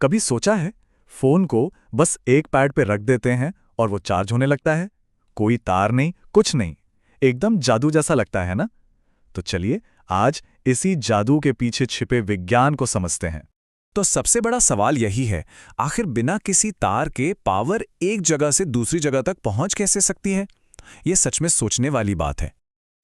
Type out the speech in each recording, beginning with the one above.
कभी सोचा है, फोन को बस एक पैड पे रख देते हैं और वो चार्ज होने लगता है। कोई तार नहीं, कुछ नहीं। एकदम जादू जैसा लगता है ना? तो चलिए आज इसी जादू के पीछे छिपे विज्ञान को समझते हैं। तो सबसे बड़ा सवाल यही है, आखिर बिना किसी तार के पावर एक जगह से दूसरी जगह तक पहुंच कैसे सकती है? ये सच में सोचने वाली बात है।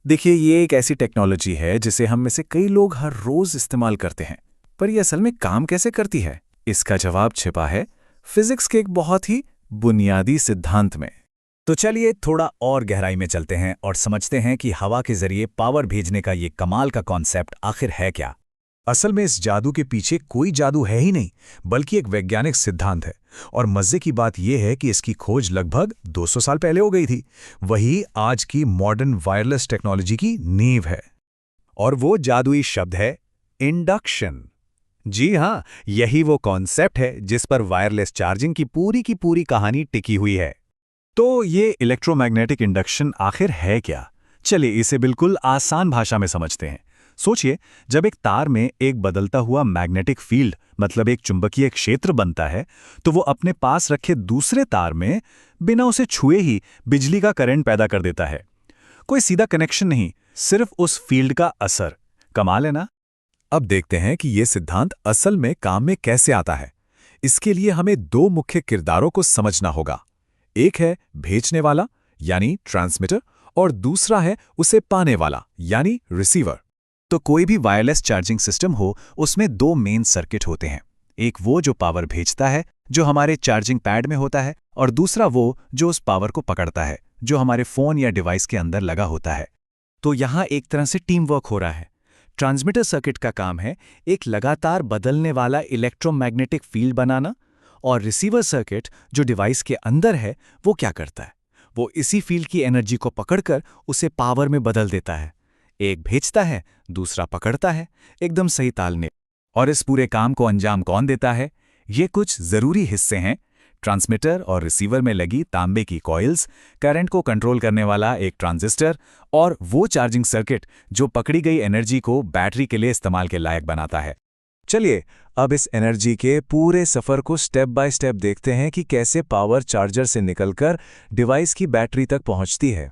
देखिए, ये एक ऐसी टेक्नोलॉजी है जिसे हम में से कई लोग हर रोज इस्तेमाल करते हैं, पर ये असल में काम कैसे करती है, इसका जवाब छिपा है फिजिक्स के एक बहुत ही बुनियादी सिद्धांत में। तो चलिए थोड़ा और गहराई में चलते हैं और समझते हैं कि हवा के जरिए पावर भेजने का ये कमाल का कॉन्सेप्ट आखिर है क्या। असल में इस जादू के पीछे कोई जादू है ही नहीं, बल्कि एक वैज्ञानिक सिद्धांत है। और मजे की बात यह है कि इसकी खोज लगभग 200 साल पहले हो गई थी। वही आज की मॉडर्न वायरलेस टेक्नोलॉजी की नींव है। और वो जादुई शब्द है इंडक्शन। जी हाँ, यही वो कॉन्सेप्ट है जिस पर वायरलेस चार्जिंग की पूरी कहानी टिकी हुई है। तो ये इलेक्ट्रोमैग्नेटिक इंडक्शन आखिर है क्या? चलिए इसे बिल्कुल आसान भाषा में समझते हैं। सोचिए, जब एक तार में एक बदलता हुआ मैग्नेटिक फील्ड मतलब एक चुंबकीय क्षेत्र बनता है, तो वो अपने पास रखे दूसरे तार में बिना उसे छुए ही बिजली का करंट पैदा कर देता है। कोई सीधा कनेक्शन नहीं, सिर्फ उस फील्ड का असर। कमाल है ना? अब देखते हैं कि यह सिद्धांत असल में काम में कैसे आता है। इसके लिए हमें दो मुख्य किरदारों को समझना होगा। एक है भेजने वाला यानी ट्रांसमीटर, और दूसरा है उसे पाने वाला यानी रिसीवर। तो कोई भी वायरलेस चार्जिंग सिस्टम हो, उसमें दो मेन सर्किट होते हैं। एक वो जो पावर भेजता है, जो हमारे चार्जिंग पैड में होता है, और दूसरा वो जो उस पावर को पकड़ता है, जो हमारे फोन या डिवाइस के अंदर लगा होता है। तो यहाँ एक तरह से टीम वर्क हो रहा है। ट्रांसमीटर सर्किट का काम है एक लगातार बदलने वाला इलेक्ट्रोमैग्नेटिक फील्ड बनाना, और रिसीवर सर्किट जो डिवाइस के अंदर है, वो क्या करता है? वो इसी फील्ड की एनर्जी को पकड़कर उसे पावर में बदल देता है। एक भेजता है, दूसरा पकड़ता है, एकदम सही तालमेल। और इस पूरे काम को अंजाम कौन देता है? ये कुछ जरूरी हिस्से हैं। ट्रांसमीटर और रिसीवर में लगी तांबे की कॉइल्स, करंट को कंट्रोल करने वाला एक ट्रांजिस्टर, और वो चार्जिंग सर्किट जो पकड़ी गई एनर्जी को बैटरी के लिए इस्तेमाल के लायक बनाता है। चलिए अब इस एनर्जी के पूरे सफर को स्टेप बाय स्टेप देखते हैं कि कैसे पावर चार्जर से निकलकर डिवाइस की बैटरी तक पहुंचती है।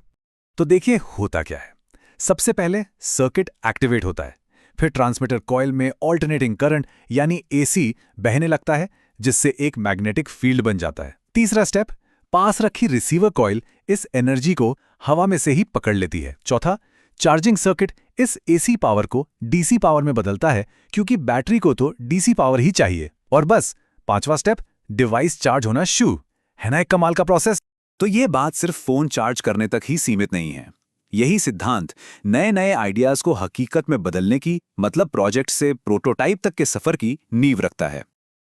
तो देखिए होता क्या है। सबसे पहले सर्किट एक्टिवेट होता है, फिर ट्रांसमीटर कॉइल में ऑल्टरनेटिंग करंट यानी एसी बहने लगता है, जिससे एक मैग्नेटिक फील्ड बन जाता है। तीसरा स्टेप, पास रखी रिसीवर कॉइल इस एनर्जी को हवा में से ही पकड़ लेती है। चौथा, चार्जिंग सर्किट इस एसी पावर को डीसी पावर में बदलता है, क्योंकि बैटरी को तो डीसी पावर ही चाहिए। और बस पांचवा स्टेप, डिवाइस चार्ज होना शुरू। है ना एक कमाल का प्रोसेस? तो ये बात सिर्फ फोन चार्ज करने तक ही सीमित नहीं है। यही सिद्धांत नए नए आइडियाज को हकीकत में बदलने की, मतलब प्रोजेक्ट से प्रोटोटाइप तक के सफर की नींव रखता है।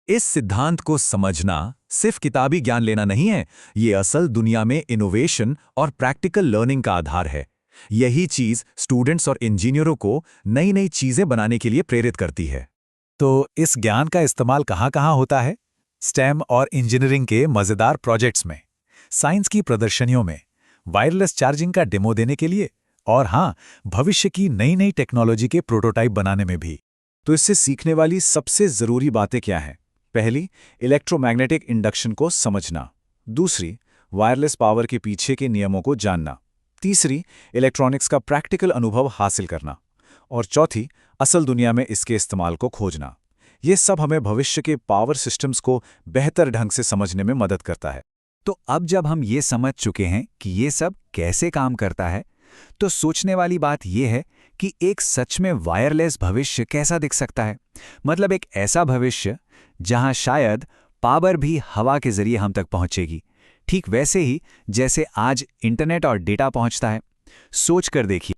इस सिद्धांत को समझना सिर्फ किताबी ज्ञान लेना नहीं है, ये असल दुनिया में इनोवेशन और प्रैक्टिकल लर्निंग का आधार है। यही चीज स्टूडेंट्स और इंजीनियरों को नई नई चीजें बनाने के लिए प्रेरित करती है। तो इस ज्ञान का इस्तेमाल कहाँ होता है? स्टेम और इंजीनियरिंग के मजेदार प्रोजेक्ट्स में, साइंस की प्रदर्शनियों में, वायरलेस चार्जिंग का डेमो देने के लिए, और हाँ, भविष्य की नई नई टेक्नोलॉजी के प्रोटोटाइप बनाने में भी। तो इससे सीखने वाली सबसे जरूरी बातें क्या हैं? पहली, इलेक्ट्रोमैग्नेटिक इंडक्शन को समझना। दूसरी, वायरलेस पावर के पीछे के नियमों को जानना। तीसरी, इलेक्ट्रॉनिक्स का प्रैक्टिकल अनुभव हासिल करना। और चौथी, असल दुनिया में इसके इस्तेमाल को खोजना। ये सब हमें भविष्य के पावर सिस्टम्स को बेहतर ढंग से समझने में मदद करता है। तो अब जब हम ये समझ चुके हैं कि ये सब कैसे काम करता है, तो सोचने वाली बात यह है कि एक सच में वायरलेस भविष्य कैसा दिख सकता है। मतलब एक ऐसा भविष्य जहां शायद पावर भी हवा के जरिए हम तक पहुंचेगी, ठीक वैसे ही जैसे आज इंटरनेट और डेटा पहुंचता है। सोच कर देखिए,